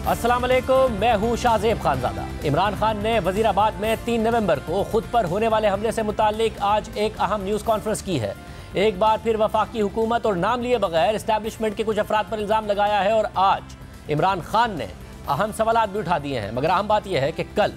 अस्सलाम वालेकुम, मैं हूँ शाहजेब खानजादा। इमरान खान ने वजीराबाद में 3 नवंबर को खुद पर होने वाले हमले से मुताल्लिक आज एक अहम न्यूज़ कॉन्फ्रेंस की है। एक बार फिर वफाकी हुकूमत और नाम लिए बगैर इस्टेब्लिशमेंट के कुछ अफराद पर इल्ज़ाम लगाया है और आज इमरान खान ने अहम सवालात भी उठा दिए हैं। मगर अहम बात यह है कि कल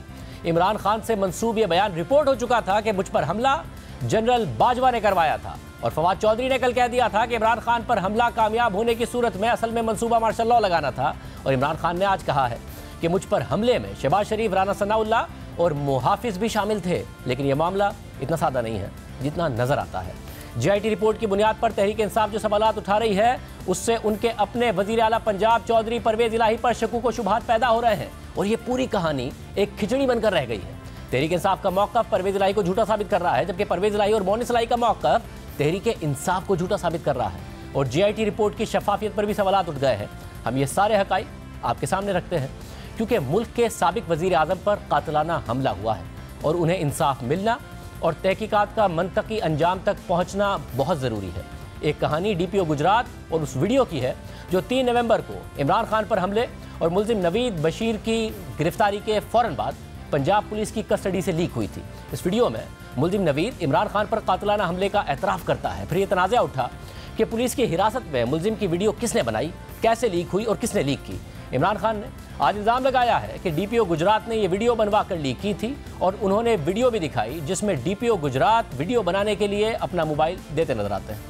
इमरान खान से मंसूब ये बयान रिपोर्ट हो चुका था कि मुझ पर हमला जनरल बाजवा ने करवाया था और फवाद चौधरी ने कल कह दिया था कि इमरान खान पर हमला कामयाब होने की सूरत में असल में मंसूबा मार्शल लॉ लगाना था। और इमरान खान ने आज कहा है कि मुझ पर हमले में शहबाज शरीफ, राना सनाउल्लाह और मुहाफिज भी शामिल थे। लेकिन यह मामला इतना सादा नहीं है जितना नजर आता है। जीआईटी रिपोर्ट की बुनियाद पर तहरीक इंसाफ जो सवालात उठा रही है उससे उनके अपने वजीर आला पंजाब चौधरी परवेज इलाही पर शक्कू को शुबहात पैदा हो रहे हैं और ये पूरी कहानी एक खिचड़ी बनकर रह गई है। तहरीक इंसाफ का मौक़िफ़ परवेज इलाही को झूठा साबित कर रहा है, जबकि परवेज इलाही और मोनिस इलाही का मौक़िफ़ तहरीक इंसाफ को झूठा साबित कर रहा है। और जीआईटी रिपोर्ट की शफाफियत पर भी सवालात उठ गए हैं। हम ये सारे हक़ाइक़ आपके सामने रखते हैं क्योंकि मुल्क के साबिक वज़ीर आज़म पर कातिलाना हमला हुआ है और उन्हें इंसाफ मिलना और तहकीकात का मंतकी अंजाम तक पहुँचना बहुत ज़रूरी है। एक कहानी DPO गुजरात और उस वीडियो की है जो 3 नवंबर को इमरान खान पर हमले और मुल्ज़िम नवीद बशीर की गिरफ्तारी के फ़ौरन बाद पंजाब पुलिस की कस्टडी से लीक हुई थी। इस वीडियो में मुल्ज़िम नवीद इमरान खान पर कातिलाना हमले का एतराफ़ करता है। फिर ये तनाज़ा उठा कि पुलिस की हिरासत में मुल्ज़िम की वीडियो किसने बनाई, कैसे लीक हुई और किसने लीक की। इमरान खान ने आज इल्ज़ाम लगाया है कि DPO गुजरात ने ये वीडियो बनवा कर लीक की थी और उन्होंने वीडियो भी दिखाई जिसमें DPO गुजरात वीडियो बनाने के लिए अपना मोबाइल देते नजर आते हैं।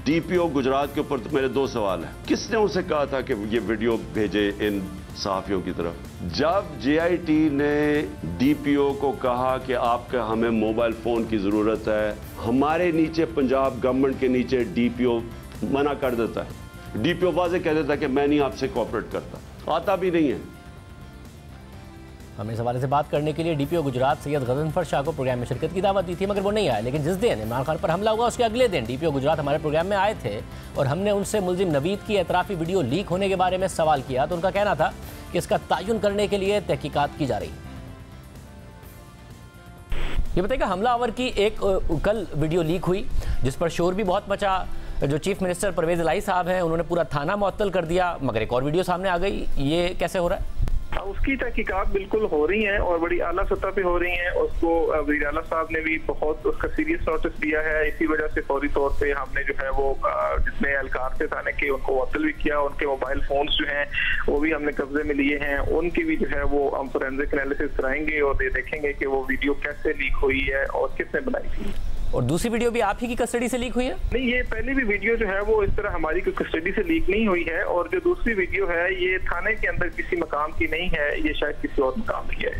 DPO गुजरात के ऊपर तो मेरे 2 सवाल हैं। किसने उसे कहा था कि ये वीडियो भेजे इन सहाफियों की तरफ? जब JIT ने DPO को कहा कि आपका हमें मोबाइल फोन की जरूरत है, हमारे नीचे पंजाब गवर्नमेंट के नीचे DPO मना कर देता है। DPO वाज़े कह देता है कि मैं नहीं आपसे कोऑपरेट करता, आता भी नहीं है। हमने इस हवाले से बात करने के लिए DPO गुजरात सैयद गजनफर शाह को प्रोग्राम में शिरकत की दावत दी थी, मगर वो नहीं आए। लेकिन जिस दिन इमरान खान पर हमला हुआ उसके अगले दिन DPO गुजरात हमारे प्रोग्राम में आए थे और हमने उनसे मुल्ज़िम नवीद की एतराफ़ी वीडियो लीक होने के बारे में सवाल किया तो उनका कहना था कि इसका तयन करने के लिए तहकीकात की जा रही। ये बताइएगा, हमलावर की एक कल वीडियो लीक हुई जिस पर शोर भी बहुत मचा। जो चीफ मिनिस्टर परवेज इलाही साहब हैं उन्होंने पूरा थाना मुअत्तल कर दिया, मगर एक और वीडियो सामने आ गई। ये कैसे हो रहा है? उसकी तहकीकात बिल्कुल हो रही हैं और बड़ी आला सतह पे हो रही हैं। उसको वज़ीर आला साहब ने भी बहुत उसका सीरियस नोटिस दिया है। इसी वजह से फौरी तौर पे हमने जो है वो जितने एहलकार थे थाने के उनको मुअत्तल भी किया। उनके मोबाइल फोन्स जो हैं वो भी हमने कब्जे में लिए हैं। उनकी भी जो है वो हम फोरेंसिक एनालिसिस कराएंगे और ये देखेंगे कि वो वीडियो कैसे लीक हुई है और किसने बनाई थी। और दूसरी वीडियो भी आप ही की कस्टडी से लीक हुई है? नहीं, ये पहली भी वीडियो जो है वो इस तरह हमारी कस्टडी से लीक नहीं हुई है और जो दूसरी वीडियो है ये थाने के अंदर किसी मकाम की नहीं है, ये शायद किसी और मकाम की है।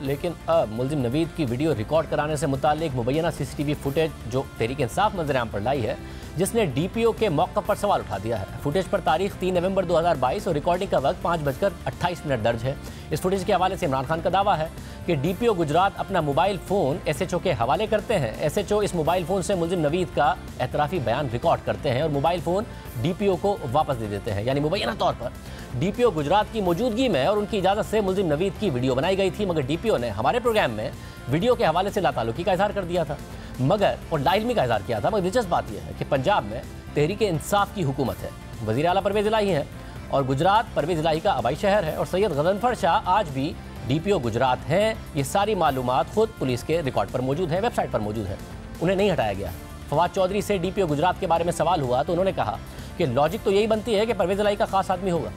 लेकिन अब मुल्ज़िम नवीद की वीडियो रिकॉर्ड कराने से मुताल्लिक मुबैना CCTV फुटेज जो तहरीक इंसाफ नज़र-ए-आम पर लाई है जिसने DPO के मौक़िफ़ पर सवाल उठा दिया है। फुटेज पर तारीख 3 नवंबर 2022 और रिकॉर्डिंग का वक्त 5:28 दर्ज है। इस फुटेज के हवाले से इमरान खान का दावा है कि DPO गुजरात अपना मोबाइल फ़ोन SHO के हवाले करते हैं। SHO इस मोबाइल फ़ोन से मुल्ज़िम नवीद का एतराफ़ी बयान रिकॉर्ड करते हैं और मोबाइल फ़ोन DPO को वापस दे देते हैं। यानी मुबैना तौर पर DPO गुजरात की मौजूदगी में और उनकी इजाज़त से मुल्ज़िम नवीद की वीडियो बनाई गई थी, मगर DPO ने हमारे प्रोग्राम में वीडियो के हवाले से लाताल्लुकी का इज़हार कर दिया था और लाइलमी का इज़हार किया था। मगर दिलचस्प बात यह है कि पंजाब में तहरीक इंसाफ की हुकूमत है, वज़ीर आला परवेज इलाही हैं और गुजरात परवेज इलाही का आबाई शहर है और सैयद गजनफर शाह आज भी DPO गुजरात हैं। ये सारी मालूमात खुद पुलिस के रिकॉर्ड पर मौजूद है, वेबसाइट पर मौजूद है, उन्हें नहीं हटाया गया। फवाद चौधरी से DPO गुजरात के बारे में सवाल हुआ तो उन्होंने कहा कि लॉजिक तो यही बनती है कि परवेज इलाही का खास आदमी होगा।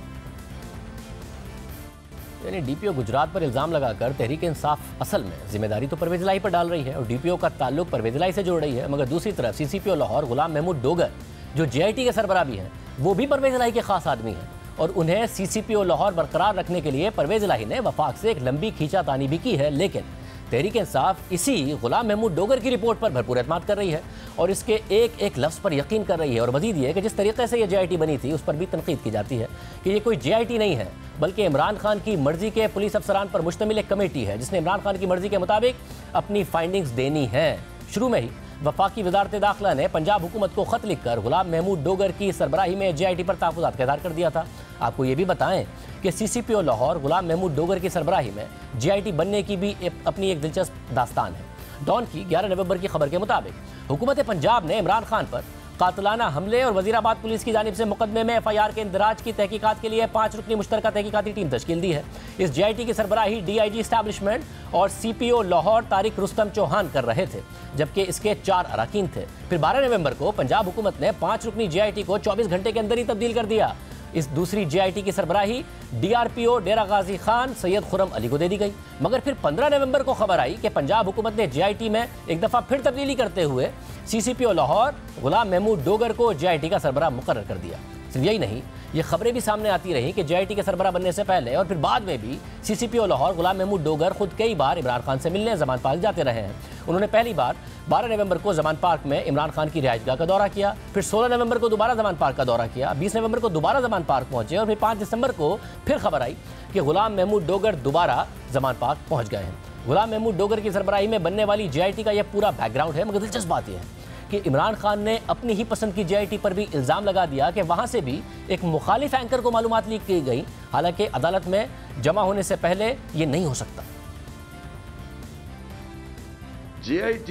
यानी DPO गुजरात पर इल्ज़ाम लगाकर तहरीक इंसाफ असल में जिम्मेदारी तो परवेज इलाही पर डाल रही है और DPO का ताल्लुक परवेज इलाही से जोड़ रही है, मगर दूसरी तरफ CCPO लाहौर गुलाम महमूद डोगर जो JIT के सरबराह भी हैं वो भी परवेज इलाही के खास आदमी हैं और उन्हें CCPO लाहौर बरकरार रखने के लिए परवेज इलाही ने वफाक से एक लंबी खींचातानी भी की है। लेकिन तहरीक इंसाफ इसी गुलाम महमूद डोगर की रिपोर्ट पर भरपूर एतमाद कर रही है और इसके एक एक लफ्ज़ पर यकीन कर रही है और मज़ीद ये कि जिस तरीके से ये JIT बनी थी उस पर भी तनकीद की जाती है कि ये कोई JIT नहीं है बल्कि इमरान खान की मर्जी के पुलिस अफसरान पर मुश्तमिल एक कमेटी है जिसने इमरान खान की मर्जी के मुताबिक अपनी फाइंडिंग्स देनी है। शुरू में ही वफाकी वजारत दाखिला ने पंजाब हुकूमत को ख़त लिखकर गुलाम महमूद डोगर की सरबराही में JIT पर तहफ़्फ़ुज़ात का इज़हार कर दिया था। आपको ये भी बताएं कि CCPO लाहौर गुलाम महमूद डोगर की सरबराही में JIT बनने की भी अपनी एक दिलचस्प दास्तान है। डॉन की 11 नवंबर की खबर के मुताबिक हुकूमत पंजाब ने इमरान खान पर कातलाना हमले और वजीराबाद पुलिस की जानिब से मुकदमे में FIR के इंदराज की तहकीकात के लिए 5 रुकनी मुश्तरका तहकीकाती टीम तश्कील दी है। इस JIT की सरबराही DIG एस्टैब्लिशमेंट और CPO लाहौर तारिक रुस्तम चौहान कर रहे थे, जबकि इसके 4 अराकीन थे। फिर 12 नवंबर को पंजाब हुकूमत ने 5 रुकनी JIT को 24 घंटे के अंदर ही तब्दील कर दिया। इस दूसरी JIT की सरबराही DRPO डेरा गाजी खान सैयद खुरम अली को दे दी गई। मगर फिर 15 नवंबर को खबर आई कि पंजाब हुकूमत ने JIT में एक दफ़ा फिर तब्दीली करते हुए CCPO लाहौर गुलाम महमूद डोगर को JIT का सरबराह मुकर्रर कर दिया। सिर्फ यही नहीं, ये खबरें भी सामने आती रहीं कि JIT के सरबराह बनने से पहले और फिर बाद में भी CCPO लाहौर गुलाम महमूद डोगर खुद कई बार इमरान खान से मिलने जमान पार्क जाते रहे हैं। उन्होंने पहली बार 12 नवंबर को जमान पार्क में इमरान खान की रिहाइशगाह का दौरा किया, फिर 16 नवंबर को दोबारा जमान पार्क का दौरा किया, 20 नवंबर को दोबारा जमान पार्क पहुंचे और फिर 5 दिसंबर को फिर खबर आई कि गुलाम महमूद डोगर दोबारा जमान पार्क पहुंच गए हैं। गुलाम महमूद डोगर की सरबराही में बनने वाली JIT का यह पूरा बैकग्राउंड है। मगर दिलचस्प बात यह है कि इमरान खान ने अपनी ही पसंद की JIT पर भी इल्ज़ाम लगा दिया कि वहाँ से भी एक मुखालिफ एंकर को मालूमात लीक की गई, हालांकि अदालत में जमा होने से पहले ये नहीं हो सकता। JIT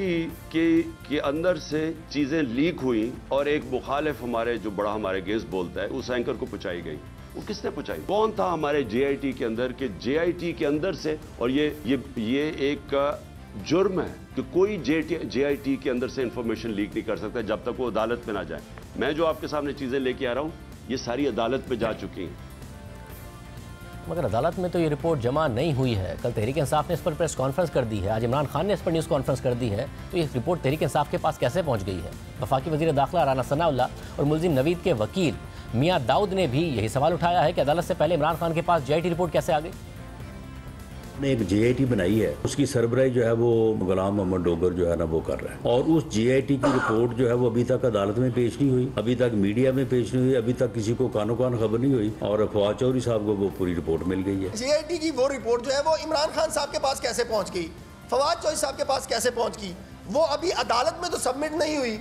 के अंदर से चीज़ें लीक हुई और एक मुखालिफ हमारे जो बड़ा हमारे अगेंस्ट बोलता है उस एंकर को पहुंचाई गई। वो किसने पहुंचाई? कौन था हमारे JIT के अंदर के JIT के अंदर से? और ये एक जुर्म है कि कोई JIT के अंदर से इंफॉर्मेशन लीक नहीं कर सकता जब तक वो अदालत में ना जाए। मैं जो आपके सामने चीज़ें लेके आ रहा हूँ ये सारी अदालत में जा चुकी हैं। मगर अदालत में तो ये रिपोर्ट जमा नहीं हुई है। कल तहरीक इंसाफ ने इस पर प्रेस कॉन्फ्रेंस कर दी है, आज इमरान खान ने इस पर न्यूज़ कॉन्फ्रेंस कर दी है, तो ये रिपोर्ट तहरीक इंसाफ के पास कैसे पहुंच गई है? वफाकी वज़ीर दाखिला राना सनाउल्लाह और मुल्जिम नवीद के वकील मियां दाऊद ने भी यही सवाल उठाया है कि अदालत से पहले इमरान खान के पास JIT रिपोर्ट कैसे आ गई? ने एक JIT बनाई है, उसकी सरबराही जो है वो गुलाम मोहम्मद डोगर जो है ना वो कर रहा है, और उस JIT की रिपोर्ट जो है वो अभी तक अदालत में पेश नहीं हुई, अभी तक मीडिया में पेश नहीं हुई, अभी तक किसी को कानो कान खबर नहीं हुई और फवाद चौधरी साहब को वो पूरी रिपोर्ट मिल गई है। JIT की वो रिपोर्ट जो है वो इमरान खान साहब के पास कैसे पहुंच गई, फवाद चौधरी साहब के पास कैसे पहुंच गई, वो अभी अदालत में तो सबमिट नहीं हुई।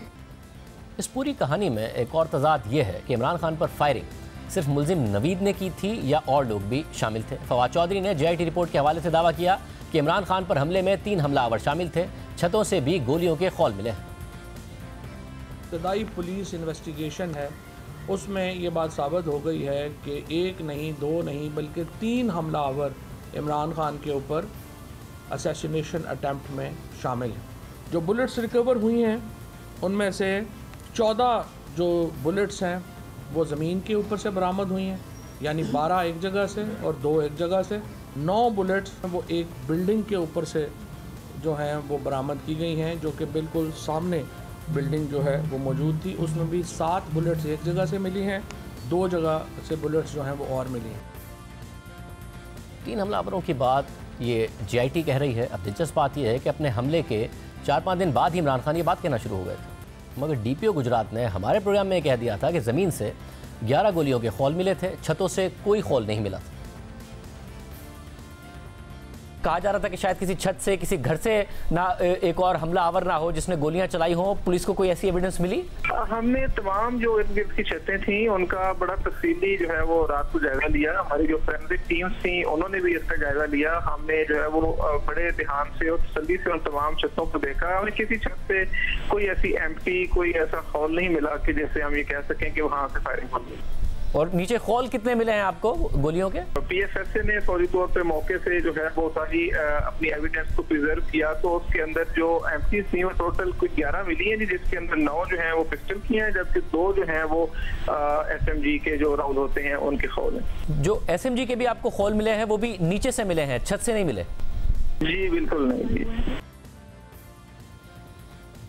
इस पूरी कहानी में एक और तजाद ये है कि इमरान खान पर फायरिंग सिर्फ मुल्जिम नवीद ने की थी या और लोग भी शामिल थे। फवाद चौधरी ने JIT रिपोर्ट के हवाले से दावा किया कि इमरान खान पर हमले में 3 हमलावर शामिल थे, छतों से भी गोलियों के खौल मिले। इब्तदाई पुलिस इन्वेस्टिगेशन है, उसमें ये बात साबित हो गई है कि 1 नहीं 2 नहीं बल्कि 3 हमलावर इमरान खान के ऊपर असैसिनेशन अटैम्प्ट में शामिल हैं। जो बुलेट्स रिकवर हुई हैं उनमें से 14 जो बुलेट्स हैं वो ज़मीन के ऊपर से बरामद हुई हैं, यानी 12 एक जगह से और 2 एक जगह से। 9 बुलेट्स वो एक बिल्डिंग के ऊपर से जो हैं वो बरामद की गई हैं, जो कि बिल्कुल सामने बिल्डिंग जो है वो मौजूद थी। उसमें भी 7 बुलेट्स एक जगह से मिली हैं, 2 जगह से बुलेट्स जो हैं वो और मिली हैं। 3 हमलावरों की बात ये JIT कह रही है। अब दिलचस्प बात यह है कि अपने हमले के 4-5 दिन बाद ही इमरान खान ये बात कहना शुरू हो गए थे, मगर DPO गुजरात ने हमारे प्रोग्राम में कह दिया था कि ज़मीन से 11 गोलियों के खौल मिले थे, छतों से कोई खौल नहीं मिला था। कहा जा रहा था कि शायद किसी छत से, किसी घर से ना एक और हमला आवर ना हो जिसने गोलियां चलाई हो। पुलिस को कोई ऐसी एविडेंस मिली? हमने तमाम जो इर्द गिर्द की छतें थी उनका बड़ा तफसीली जो है वो रात को जायजा लिया। हमारी जो फोरेंसिक टीम्स थी उन्होंने भी इसका जायजा लिया। हमने जो है वो बड़े ध्यान से और तसल्ली से उन तमाम छतों को देखा और किसी छत से कोई ऐसी एम्प्टी, कोई ऐसा खौल नहीं मिला कि जैसे हम ये कह सकें कि वहाँ से फायरिंग हो गई। और नीचे खौल कितने मिले हैं आपको गोलियों के? PFSA ने फौरी तौर पे मौके से जो है वो सारी अपनी एविडेंस को प्रिजर्व किया, तो उसके अंदर जो एम्प्टीज थी वो टोटल कुछ 11 मिली हैं, जिसके अंदर 9 जो हैं वो पिस्टल की हैं, जबकि 2 जो हैं वो SMG के जो राउंड होते हैं उनके खौल हैं। जो SMG के भी आपको खौल मिले हैं वो भी नीचे से मिले हैं, छत से नहीं मिले? जी बिल्कुल नहीं जी।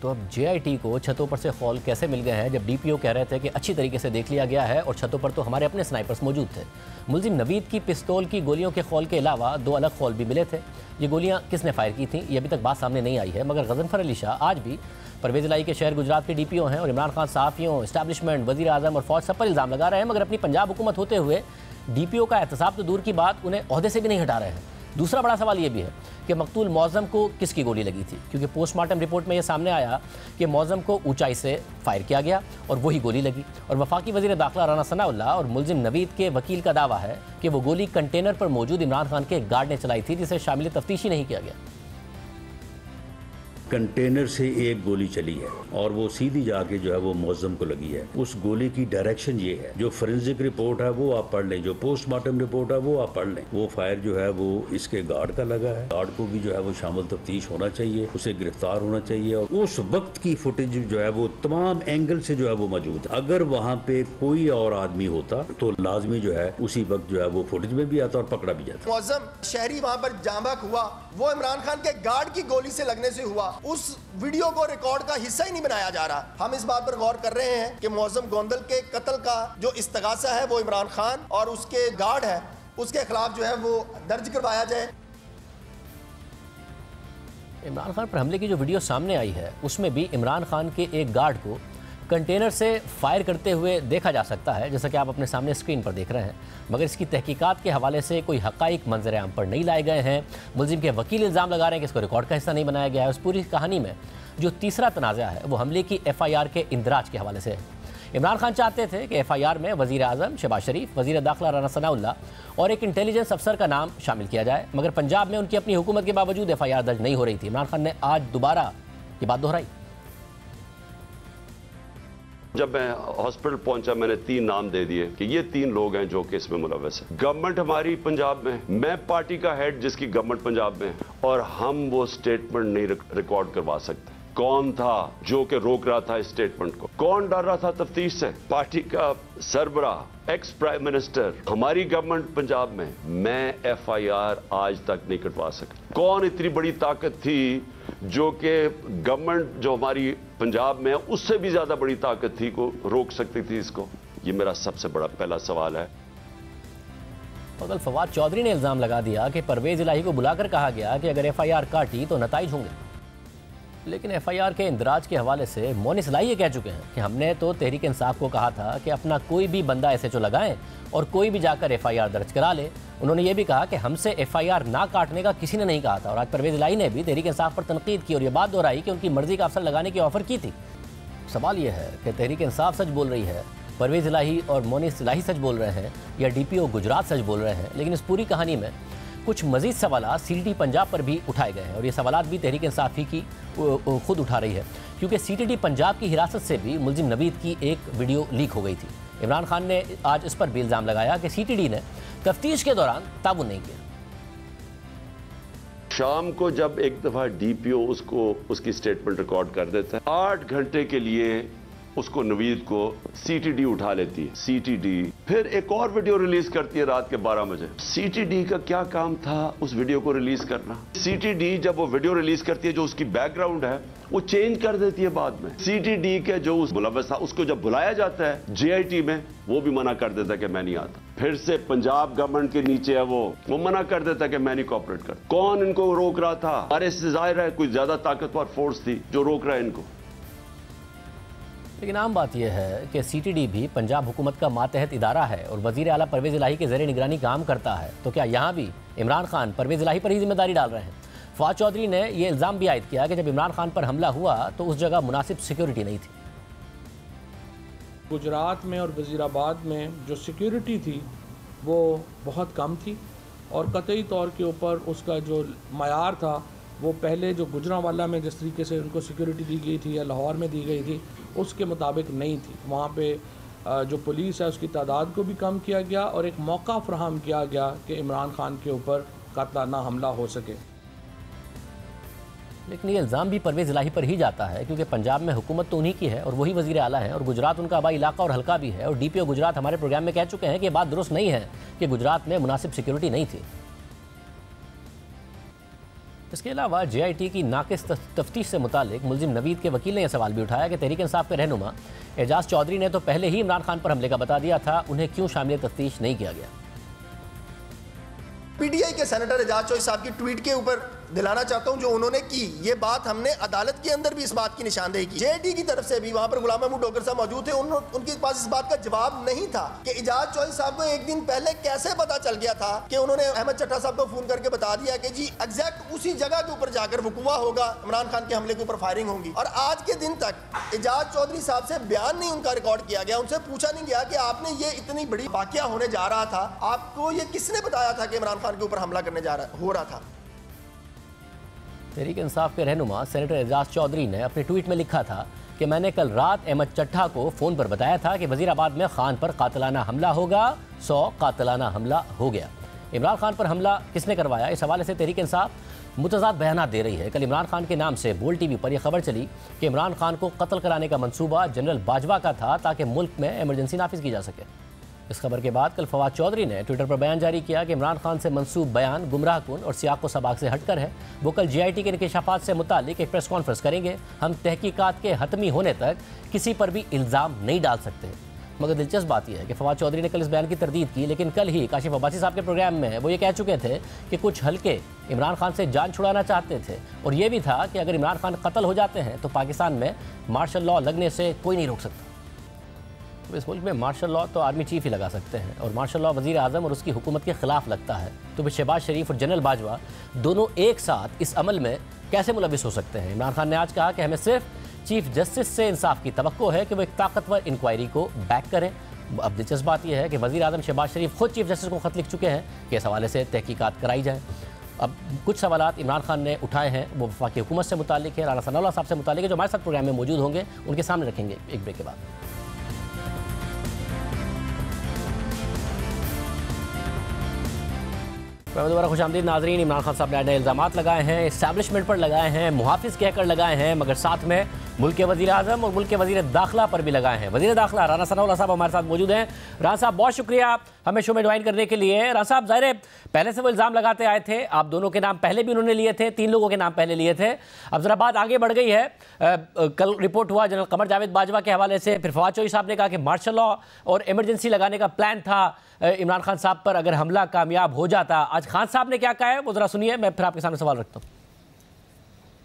तो अब JIT को छतों पर से खौल कैसे मिल गए हैं, जब DPO कह रहे थे कि अच्छी तरीके से देख लिया गया है और छतों पर तो हमारे अपने स्नाइपर्स मौजूद थे। मुल्जिम नवीद की पिस्तौल की गोलियों के खौल के अलावा 2 अलग खौल भी मिले थे। ये गोलियां किसने फायर की थी ये अभी तक बात सामने नहीं आई है, मगर गजनफर अली शाह आज भी परवेज़ इलाही के शहर गुजरात के DPO हैं और इमरान खान सहाफ़ियों, इस्टेब्लिशमेंट, वज़ीर आज़म और फौज सब पर इल्ज़ाम लगा रहे हैं, मगर अपनी पंजाब हुकूमत होते हुए DPO का एहतसाब तो दूर की बात, उन्हें ओहदे से भी नहीं हटा रहे हैं। दूसरा बड़ा सवाल ये भी है कि मकतूल मौज़म को किसकी गोली लगी थी, क्योंकि पोस्टमार्टम रिपोर्ट में यह सामने आया कि मौज़म को ऊंचाई से फायर किया गया और वही गोली लगी। और वफाकी वज़ीर दाखिला राना सनाउल्लाह और मुल्जिम नवीद के वकील का दावा है कि वो गोली कंटेनर पर मौजूद इमरान खान के गार्ड ने चलाई थी, जिसे शामिल तफ्तीश ही नहीं किया गया। कंटेनर से एक गोली चली है और वो सीधी जाके जो है वो मुअज्जम को लगी है। उस गोली की डायरेक्शन ये है, जो फोरेंसिक रिपोर्ट है वो आप पढ़ लें, जो पोस्टमार्टम रिपोर्ट है वो आप पढ़ लें। वो फायर जो है वो इसके गार्ड का लगा है। गार्ड को भी जो है वो शामिल तफ्तीश होना चाहिए, उसे गिरफ्तार होना चाहिए और उस वक्त की फुटेज जो है वो तमाम एंगल से जो है वो मौजूद है। अगर वहाँ पे कोई और आदमी होता तो लाजमी जो है उसी वक्त जो है वो फुटेज में भी आता और पकड़ा भी जाता। मुअज्जम शहरी वहाँ पर जांबाक हुआ, वो इमरान खान के गार्ड की गोली से लगने से हुआ। उस वीडियो को रिकॉर्ड का हिस्सा ही नहीं बनाया जा रहा। हम इस बात पर गौर कर रहे हैं कि मुअज्जम गोंदल के कत्ल का जो इस्तगासा है वो इमरान खान और उसके गार्ड है उसके खिलाफ जो है वो दर्ज करवाया जाए। इमरान खान पर हमले की जो वीडियो सामने आई है उसमें भी इमरान खान के एक गार्ड को कंटेनर से फायर करते हुए देखा जा सकता है, जैसा कि आप अपने सामने स्क्रीन पर देख रहे हैं। मगर इसकी तहकीकात के हवाले से कोई हक़ाइक़ मंजर आम पर नहीं लाए गए हैं। मुलजिम के वकील इल्ज़ाम लगा रहे हैं कि इसको रिकॉर्ड का हिस्सा नहीं बनाया गया है। उस पूरी कहानी में जो तीसरा तनाज़ा है वो हमले की FIR के इंदराज के हवाले से है। इमरान खान चाहते थे कि FIR में वज़ीर आज़म शहबाज शरीफ, वज़ीर दाखिला राना सनाउल्लाह और एक इंटेलिजेंस अफसर का नाम शामिल किया जाए, मगर पंजाब में उनकी अपनी हुकूमत के बावजूद FIR दर्ज नहीं हो रही थी। इमरान खान ने आज दोबारा ये बात दोहराई। जब मैं हॉस्पिटल पहुंचा मैंने 3 नाम दे दिए कि ये 3 लोग हैं जो कि इसमें मुलव्वस है। गवर्नमेंट हमारी पंजाब में, मैं पार्टी का हेड जिसकी गवर्नमेंट पंजाब में, और हम वो स्टेटमेंट नहीं रिकॉर्ड करवा सकते। कौन था जो कि रोक रहा था इस स्टेटमेंट को? कौन डर रहा था तफ्तीश से? पार्टी का सरबराह, एक्स प्राइम मिनिस्टर, हमारी गवर्नमेंट पंजाब में। मैं FIR आज तक नहीं कटवा सका। कौन इतनी बड़ी ताकत थी जो कि गवर्नमेंट जो हमारी पंजाब में है उससे भी ज्यादा बड़ी ताकत थी को रोक सकती थी इसको? ये मेरा सबसे बड़ा पहला सवाल है। कल फवाद चौधरी ने इल्ज़ाम लगा दिया कि परवेज इलाही को बुलाकर कहा गया कि अगर FIR काटी तो नताइज होंगे। लेकिन FIR के इंदराज के हवाले से मोनिस इलाही ये कह चुके हैं कि हमने तो तहरीक इंसाफ को कहा था कि अपना कोई भी बंदा SHO लगाएं और कोई भी जाकर FIR दर्ज करा ले। उन्होंने ये भी कहा कि हमसे FIR ना काटने का किसी ने नहीं कहा था। और आज परवेज इलाही ने भी तहरीक इंसाफ पर तनकीद की और ये बात दोहराई कि उनकी मर्जी का अफसर लगाने की ऑफर की थी। सवाल यह है कि तहरीक इंसाफ सच बोल रही है, परवेज इलाही और मोनिस इलाही सच बोल रहे हैं, या DPO गुजरात सच बोल रहे हैं? लेकिन इस पूरी कहानी में कुछ मजीद सवालात CTD पंजाब पर भी उठाए गए हैं और ये सवालात भी तहरीक इंसाफ ही की खुद उठा रही है, क्योंकि CTD पंजाब की हिरासत से भी मुलजिम नवीद की एक वीडियो लीक हो गई थी। इमरान खान ने आज इस पर भी इल्ज़ाम लगाया कि CTD ने तफ्तीश के दौरान ताबुन नहीं किया। शाम को जब एक दफा DPO उसको उसकी स्टेटमेंट रिकॉर्ड कर देता है, 8 घंटे के लिए उसको नवीद को CTD उठा लेती है। CTD फिर एक और वीडियो रिलीज करती है रात के 12 बजे। CTD का क्या काम था उस वीडियो को रिलीज करना? CTD जब वो वीडियो रिलीज करती है जो उसकी बैकग्राउंड है वो चेंज कर देती है बाद में। CTD के जो उस मुलव्वस था उसको जब बुलाया जाता है JIT में, वो भी मना कर देता है कि मैं नहीं आता। फिर से पंजाब गवर्नमेंट के नीचे है वो मना कर देता है कि मैं नहीं कोऑपरेट कर। कौन इनको रोक रहा था? अरे इससे जाहिर है कोई ज्यादा ताकतवर फोर्स थी जो रोक रहा है इनको। लेकिन आम बात यह है कि CTD भी पंजाब हुकूमत का मातहत इदारा है और वज़ीर आला परवेज इलाही के ज़रिए निगरानी काम करता है। तो क्या यहाँ भी इमरान खान परवेज इलाही पर ही जिम्मेदारी डाल रहे हैं? फवाद चौधरी ने यह इल्ज़ाम भी आयद किया कि जब इमरान खान पर हमला हुआ तो उस जगह मुनासिब सिक्योरिटी नहीं थी। गुजरात में और वज़ीराबाद में जो सिक्योरिटी थी वो बहुत कम थी और कतई तौर के ऊपर उसका जो मयार था वो पहले जो गुजरांवाला में जिस तरीके से उनको सिक्योरिटी दी गई थी या लाहौर में दी गई थी उसके मुताबिक नहीं थी। वहाँ पे जो पुलिस है उसकी तादाद को भी कम किया गया और एक मौका फराहम किया गया कि इमरान खान के ऊपर कातलाना हमला हो सके। लेकिन ये इल्ज़ाम भी परवेज इलाही पर ही जाता है, क्योंकि पंजाब में हुकूमत तो उन्हीं की है और वही वज़ीर आला है और गुजरात उनका आबाई इलाका और हल्का भी है। और DPO गुजरात हमारे प्रोग्राम में कह चुके हैं कि बात दुरुस्त नहीं है कि गुजरात में मुनासिब सिक्योरिटी नहीं थी। इसके अलावा JIT की नाकिस तफ्तीश से मुतालिक मुलजिम नवीद के वकील ने यह सवाल भी उठाया कि तहरीक इंसाफ के रहनुमा एजाज चौधरी ने तो पहले ही इमरान खान पर हमले का बता दिया था, उन्हें क्यों शामिल तफ्तीश नहीं किया गया? PTI के सेनेटर एजाज चौधरी साहब की ट्वीट के ऊपर दिलाना चाहता हूं जो उन्होंने की। ये बात हमने अदालत के अंदर भी इस बात की निशानदेही की। JIT की तरफ से भी वहां पर गुलाम महमूद डोगर साहब मौजूद थे, उनके पास इस बात का जवाब नहीं था कि एजाज चौधरी साहब को एक दिन पहले कैसे पता चल गया था कि उन्होंने अहमद चट्टा साहब को फोन करके बता दिया कि जी एग्जैक्ट उसी जगह के ऊपर जाकर वकुआ होगा, इमरान खान के हमले के ऊपर फायरिंग होगी। और आज के दिन तक एजाज चौधरी साहब से बयान नहीं उनका रिकॉर्ड किया गया, उनसे पूछा नहीं गया कि आपने ये इतनी बड़ी वाकया होने जा रहा था, आपको ये किसने बताया था कि इमरान खान के ऊपर हमला करने हो रहा था? तहरीक इंसाफ के रहनुमा सेनेटर एजाज चौधरी ने अपने ट्वीट में लिखा था कि मैंने कल रात अहमद चट्ठा को फ़ोन पर बताया था कि वज़ीराबाद में खान पर कातिलाना हमला होगा, 100 कातिलाना हमला हो गया। इमरान खान पर हमला किसने करवाया, इस हवाले से तहरीक इंसाफ मुतज़ाद बयानात दे रही है। कल इमरान खान के नाम से बोल टीवी पर यह खबर चली कि इमरान खान को कत्ल कराने का मंसूबा जनरल बाजवा का था ताकि मुल्क में इमरजेंसी नाफिज की जा सके। इस खबर के बाद कल फवाद चौधरी ने ट्विटर पर बयान जारी किया कि इमरान खान से मंसूब बयान गुमराह कुन और सियाक व सबाक से हटकर है। वो कल GIT के इंकशाफात से मुतालिक एक प्रेस कॉन्फ्रेंस करेंगे। हम तहकीकात के हतमी होने तक किसी पर भी इल्ज़ाम नहीं डाल सकते। मगर दिलचस्प बात यह है कि फवाद चौधरी ने कल इस बयान की तरदीद की, लेकिन कल ही काशिफ अब्बासी साहब के प्रोग्राम में वो ये कह चुके थे कि कुछ हल्के इमरान खान से जान छुड़ाना चाहते थे और ये भी था कि अगर इमरान खान कत्ल हो जाते हैं तो पाकिस्तान में मार्शल लॉ लगने से कोई नहीं रोक सकता। तो इस मुल्क में मार्शल लॉ तो आर्मी चीफ ही लगा सकते हैं और मार्शल लॉ वज़ीर आज़म और उसकी हुकूमत के ख़िलाफ़ लगता है, तो फिर शहबाज शरीफ और जनरल बाजवा दोनों एक साथ इस अमल में कैसे मुलविस हो सकते हैं। इमरान खान ने आज कहा कि हमें सिर्फ चीफ जस्टिस से इंसाफ की तवक्को है कि वो एक ताकतवर इंक्वायरी को बैक करें। अब दिलचस्प बात यह है कि वज़ीर आज़म शहबाज शरीफ खुद चीफ जस्टिस को ख़त लिख चुके हैं कि इस हवाले से तहकीकात कराई जाए। अब कुछ सवालात इमरान खान ने उठाए हैं, वो वफाकी हुकूमत से मुतालिक है, राना सनाउल्लाह साहब से मुतालिक है, जो हमारे साथ प्रोग्राम में मौजूद होंगे, उनके सामने रखेंगे एक ब्रेक के बाद। दोबारा खुशामदीद नाजरीन। इमरान खान साहब ने नए इल्ज़ामात लगाए हैं, इस्टेब्लिशमेंट पर लगाए हैं, मुहाफिज कहकर लगाए हैं, मगर साथ में मुल्क के वज़ीर आज़म और मुल्क के वज़ीर दाखिला पर भी लगाए हैं। वज़ीर दाखिला राना सनाउल्लाह साहब हमारे साथ मौजूद हैं। राना साहब बहुत शुक्रिया हमें शो में ज्वाइन करने के लिए। राना साहब ज़ाहिर है पहले से वो इल्ज़ाम लगाते आए थे, आप दोनों के नाम पहले भी उन्होंने लिए थे, 3 लोगों के नाम पहले लिए थे। अब ज़रा बात आगे बढ़ गई है, कल रिपोर्ट हुआ जनरल कमर जावेद बाजवा के हवाले से, फिर फवाद चौधरी साहब ने कहा कि मार्शल लॉ और इमरजेंसी लगाने का प्लान था इमरान खान साहब पर अगर हमला कामयाब हो जाता। आज खान साहब ने क्या कहा है वो ज़रा सुनिए, मैं फिर आपके सामने सवाल रखता हूँ।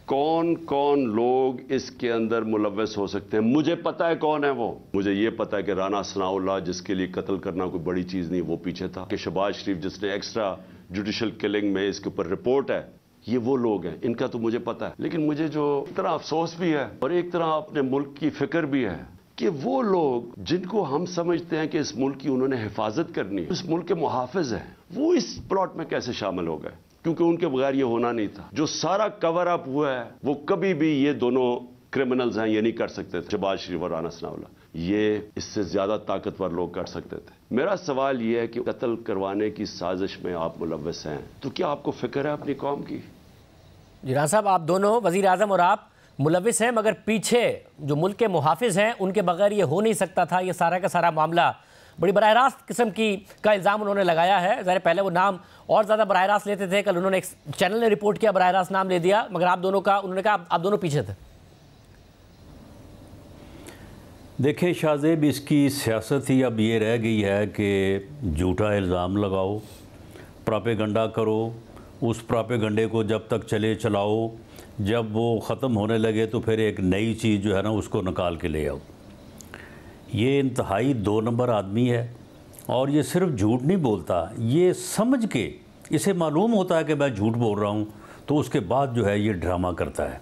कौन कौन लोग इसके अंदर मुलव्वस हो सकते हैं, मुझे पता है कौन है वो। मुझे ये पता है कि राना सनाउल्लाह जिसके लिए कत्ल करना कोई बड़ी चीज नहीं, वो पीछे था, कि शहबाज शरीफ जिसने एक्स्ट्रा जुडिशल किलिंग में इसके ऊपर रिपोर्ट है, ये वो लोग हैं, इनका तो मुझे पता है। लेकिन मुझे जो एक तरह अफसोस भी है और एक तरह अपने मुल्क की फिक्र भी है कि वो लोग जिनको हम समझते हैं कि इस मुल्क की उन्होंने हिफाजत करनी है, इस मुल्क के मुहाफिज हैं, वो इस प्लॉट में कैसे शामिल हो गए, क्योंकि उनके बगैर ये होना नहीं था। जो सारा कवर अप हुआ है वो कभी भी ये दोनों क्रिमिनल्स हैं ये नहीं कर सकते थे, शहबाज शरीफ और राना सनाउल्लाह, ये इससे ज्यादा ताकतवर लोग कर सकते थे। मेरा सवाल ये है कि कत्ल करवाने की साजिश में आप मुलव्वस हैं तो क्या आपको फिक्र है अपनी कौम की? जी राना साहब, आप दोनों वज़ीर आज़म और आप मुलव्विस हैं, मगर पीछे जो मुल्क के मुहाफिज हैं उनके बगैर ये हो नहीं सकता था। ये सारा का सारा मामला बड़ी बराह रास्त किस्म का इल्ज़ाम उन्होंने लगाया है। ज़ाहिर पहले वो नाम और ज़्यादा बराह रास्त लेते थे, कल उन्होंने एक चैनल ने रिपोर्ट किया बराह रास्त नाम ले दिया, मगर आप दोनों का उन्होंने कहा आप दोनों पीछे थे। देखिए शाहजेब, इसकी सियासत ही अब ये रह गई है कि झूठा इल्ज़ाम लगाओ, प्रोपेगंडा करो, उस प्रोपेगंडे को जब तक चले चलाओ, जब वो ख़त्म होने लगे तो फिर एक नई चीज़ जो है ना उसको निकाल के ले आओ। ये इंतहाई 2 नंबर आदमी है और ये सिर्फ झूठ नहीं बोलता, ये समझ के इसे मालूम होता है कि मैं झूठ बोल रहा हूँ तो उसके बाद जो है ये ड्रामा करता है।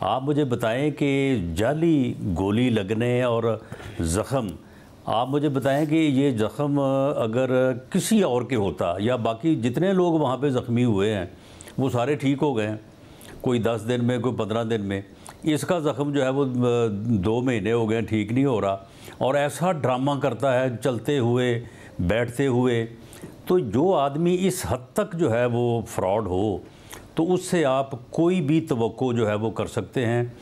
आप मुझे बताएं कि जाली गोली लगने और ज़ख़म, आप मुझे बताएं कि ये ज़ख़म अगर किसी और के होता या बाकी जितने लोग वहाँ पे ज़ख्मी हुए हैं वो सारे ठीक हो गए हैं, कोई 10 दिन में, कोई 15 दिन में, इसका ज़ख़म जो है वो 2 महीने हो गए ठीक नहीं हो रहा और ऐसा ड्रामा करता है चलते हुए बैठते हुए। तो जो आदमी इस हद तक जो है वो फ्रॉड हो तो उससे आप कोई भी तवक्को जो है वो कर सकते हैं।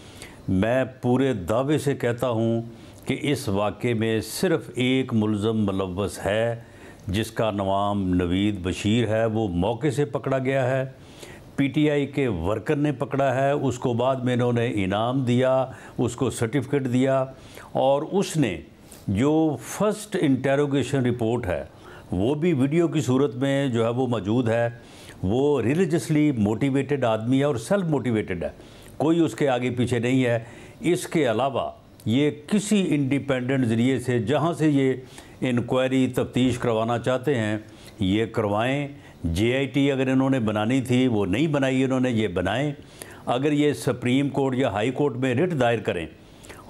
मैं पूरे दावे से कहता हूँ कि इस वाक़े में सिर्फ़ एक मुलज़म मुलव्वस है जिसका नाम नवीद बशीर है, वो मौके से पकड़ा गया है, पीटीआई के वर्कर ने पकड़ा है, उसको बाद में इन्होंने इनाम दिया, उसको सर्टिफिकेट दिया और उसने जो फर्स्ट इंटेरोगेशन रिपोर्ट है वो भी वीडियो की सूरत में जो है वो मौजूद है। वो रिलीजियसली मोटिवेटेड आदमी है और सेल्फ मोटिवेटेड है, कोई उसके आगे पीछे नहीं है। इसके अलावा ये किसी इंडिपेंडेंट ज़रिए से जहाँ से ये इंक्वायरी तफ्तीश करवाना चाहते हैं ये करवाएं। JIT अगर इन्होंने बनानी थी वो नहीं बनाई इन्होंने, ये बनाएं। अगर ये सुप्रीम कोर्ट या हाई कोर्ट में रिट दायर करें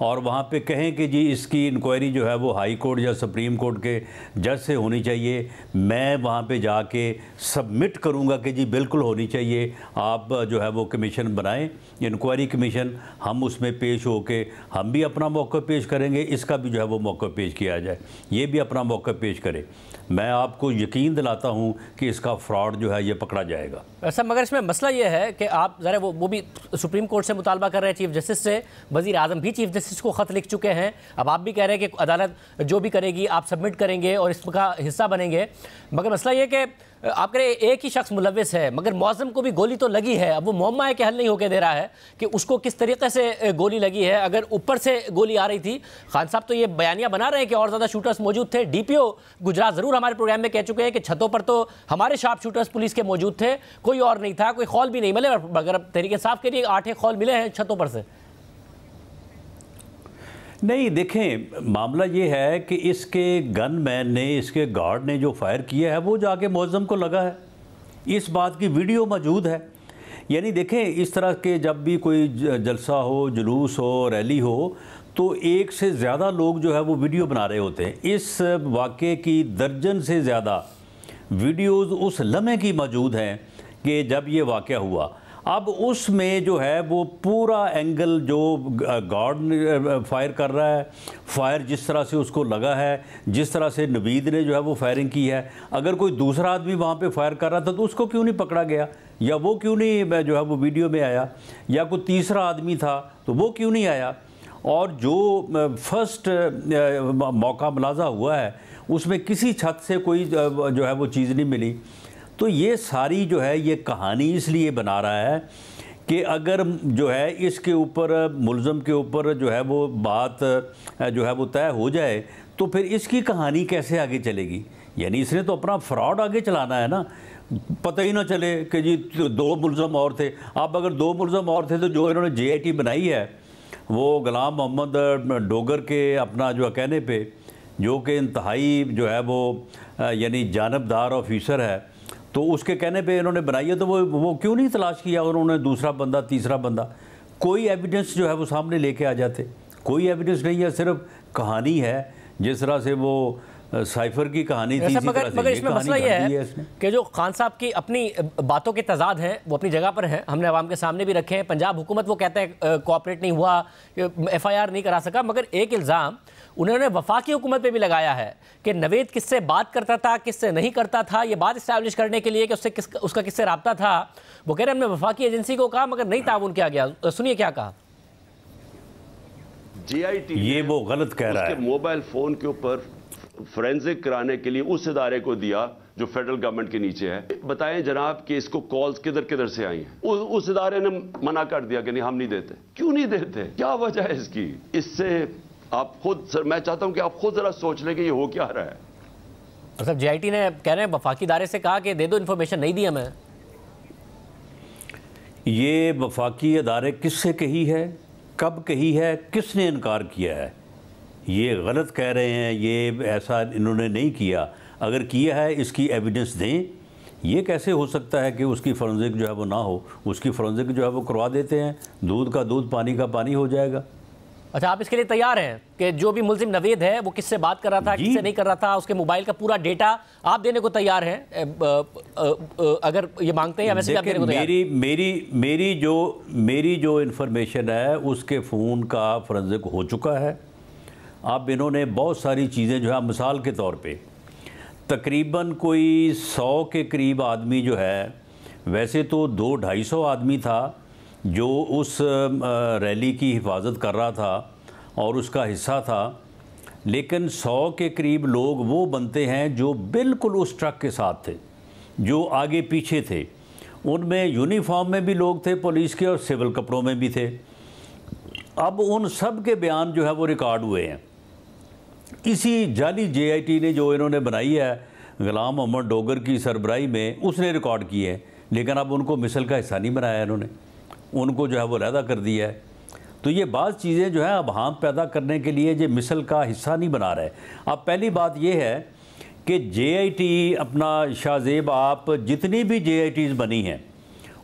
और वहाँ पे कहें कि जी इसकी इंक्वायरी जो है वो हाई कोर्ट या सुप्रीम कोर्ट के जज से होनी चाहिए, मैं वहाँ पे जाके सबमिट करूँगा कि जी बिल्कुल होनी चाहिए, आप जो है वो कमीशन बनाएं, इंक्वायरी कमीशन, हम उसमें पेश होके हम भी अपना मौक़िफ़ पेश करेंगे, इसका भी जो है वो मौक़िफ़ पेश किया जाए, ये भी अपना मौक़िफ़ पेश करे। मैं आपको यकीन दिलाता हूँ कि इसका फ्रॉड जो है ये पकड़ा जाएगा। सर मगर इसमें मसला ये है कि आप ज़रा वो भी सुप्रीम कोर्ट से मुतालबा कर रहे हैं चीफ जस्टिस से, वज़ीर आज़म भी चीफ जस्टिस को ख़त लिख चुके हैं, अब आप भी कह रहे हैं कि अदालत जो भी करेगी आप सबमिट करेंगे और इसका हिस्सा बनेंगे, मगर मसला ये कि आप कह रहे एक ही शख्स मुलविस है, मगर मौज़म को भी गोली तो लगी है। अब वो मुअम्मा है कि हल नहीं होकर दे रहा है कि उसको किस तरीके से गोली लगी है। अगर ऊपर से गोली आ रही थी, खान साहब तो ये बयानियां बना रहे हैं कि और ज़्यादा शूटर्स मौजूद थे। DPO गुजरात ज़रूर हमारे प्रोग्राम में कह चुके हैं कि छतों पर तो हमारे शार्प शूटर्स पुलिस के मौजूद थे, कोई और नहीं था, कोई खौल भी नहीं मिले, मगर अब तरीके साफ करिए 8 खौल मिले हैं छतों पर से। नहीं, देखें मामला ये है कि इसके गनमैन ने, इसके गार्ड ने जो फायर किया है वो जाके मुअज्जम को लगा है, इस बात की वीडियो मौजूद है। यानी देखें इस तरह के जब भी कोई जलसा हो, जुलूस हो, रैली हो, तो एक से ज़्यादा लोग जो है वो वीडियो बना रहे होते हैं। इस वाक़े की दर्जन से ज़्यादा वीडियोज़ उस लम्हे की मौजूद हैं कि जब ये वाक़या हुआ। अब उसमें जो है वो पूरा एंगल जो गार्ड फायर कर रहा है, फायर जिस तरह से उसको लगा है, जिस तरह से नवीद ने जो है वो फायरिंग की है, अगर कोई दूसरा आदमी वहाँ पे फायर कर रहा था तो उसको क्यों नहीं पकड़ा गया, या वो क्यों नहीं जो है वो वीडियो में आया, या कोई तीसरा आदमी था तो वो क्यों नहीं आया। और जो फर्स्ट मौका मुलाजा हुआ है उसमें किसी छत से कोई जो है वो चीज़ नहीं मिली। तो ये सारी जो है ये कहानी इसलिए बना रहा है कि अगर जो है इसके ऊपर मुल्ज़म के ऊपर जो है वो बात जो है वो तय हो जाए तो फिर इसकी कहानी कैसे आगे चलेगी। यानी इसने तो अपना फ्रॉड आगे चलाना है ना, पता ही ना चले कि जी 2 मुल्ज़म और थे। अब अगर 2 मुल्ज़म और थे तो जो इन्होंने JIT बनाई है वो गुलाम मोहम्मद डोगर के अपना जो कहने पे, जो कि इंतहाई जो है वो यानी जानबदार ऑफिसर है, तो उसके कहने पे इन्होंने बनाई है, तो वो क्यों नहीं तलाश किया उन्होंने दूसरा बंदा, तीसरा बंदा। कोई एविडेंस जो है वो सामने लेके आ जाते, कोई एविडेंस नहीं है, सिर्फ कहानी है। जिस तरह से वो साइफर की कहानी थी, मगर इसमें मसला ये है कि जो खान साहब की अपनी बातों के तजाद हैं वो अपनी जगह पर हैं, हमने आवाम के सामने भी रखे हैं। पंजाब हुकूमत वो कहते हैं कोऑपरेट नहीं हुआ, FIR नहीं करा सका, मगर एक इल्ज़ाम उन्होंने वफाकी हुकूमत पे भी लगाया है कि नवेद किससे बात करता था, किससे नहीं करता था, ये बात इस्टेब्लिश करने के लिए कि उसका किससे रब्ता था। वो कह रहे हैं हमने वफाकी एजेंसी को कहा मगर नहीं ताउन किया गया। सुनिए क्या कहा। JIT ये वो गलत कह रहा है, मोबाइल फ़ोन के ऊपर फोरेंसिक कराने के लिए उस इदारे को दिया जो फेडरल गवर्नमेंट के नीचे है। बताएं जनाब कि इसको कॉल्स किधर किधर से आई हैं। उस इदारे ने मना कर दिया कि नहीं हम नहीं देते। क्यों नहीं देते, क्या वजह है इसकी? इससे आप खुद सर, मैं चाहता हूं कि आप खुद जरा सोच लें कि ये हो क्या रहा है। मतलब JIT ने कह रहे हैं वफाकी इदारे से कहा कि दे दो इन्फॉर्मेशन, नहीं दी हमें। ये वफाकी इदारे किससे कही है, कब कही है, किसने इनकार किया है? ये गलत कह रहे हैं, ये ऐसा इन्होंने नहीं किया। अगर किया है इसकी एविडेंस दें। ये कैसे हो सकता है कि उसकी फोरेंसिक जो है वो ना हो? उसकी फोरेंसिक जो है वो करवा देते हैं, दूध का दूध पानी का पानी हो जाएगा। अच्छा, आप इसके लिए तैयार हैं कि जो भी मुल्जिम नवेद है वो किससे बात कर रहा था, किससे नहीं कर रहा था, उसके मोबाइल का पूरा डेटा आप देने को तैयार हैं अगर ये मांगते हैं, या वैसे आप देने को तैयार? मेरी जो इन्फॉर्मेशन है उसके फ़ोन का फोरेंसिक हो चुका है। अब इन्होंने बहुत सारी चीज़ें जो है, मिसाल के तौर पे तकरीबन कोई 100 के करीब आदमी जो है, वैसे तो 200-250 आदमी था जो उस रैली की हिफाजत कर रहा था और उसका हिस्सा था, लेकिन 100 के करीब लोग वो बनते हैं जो बिल्कुल उस ट्रक के साथ थे, जो आगे पीछे थे। उनमें यूनिफॉर्म में भी लोग थे पुलिस के और सिविल कपड़ों में भी थे। अब उन सब के बयान जो है वो रिकॉर्ड हुए हैं। इसी जाली JIT ने जो इन्होंने बनाई है गुलाम मोहम्मद डोगर की सरबराही में, उसने रिकॉर्ड किए हैं, लेकिन अब उनको मिसल का हिस्सा नहीं बनाया इन्होंने, उनको जो है वो अलहदा कर दिया है। तो ये बाज़ चीज़ें जो है अब हाथ पैदा करने के लिए जो मिसल का हिस्सा नहीं बना रहे। अब पहली बात ये है कि JIT अपना शाहजेब, आप जितनी भी JITs बनी हैं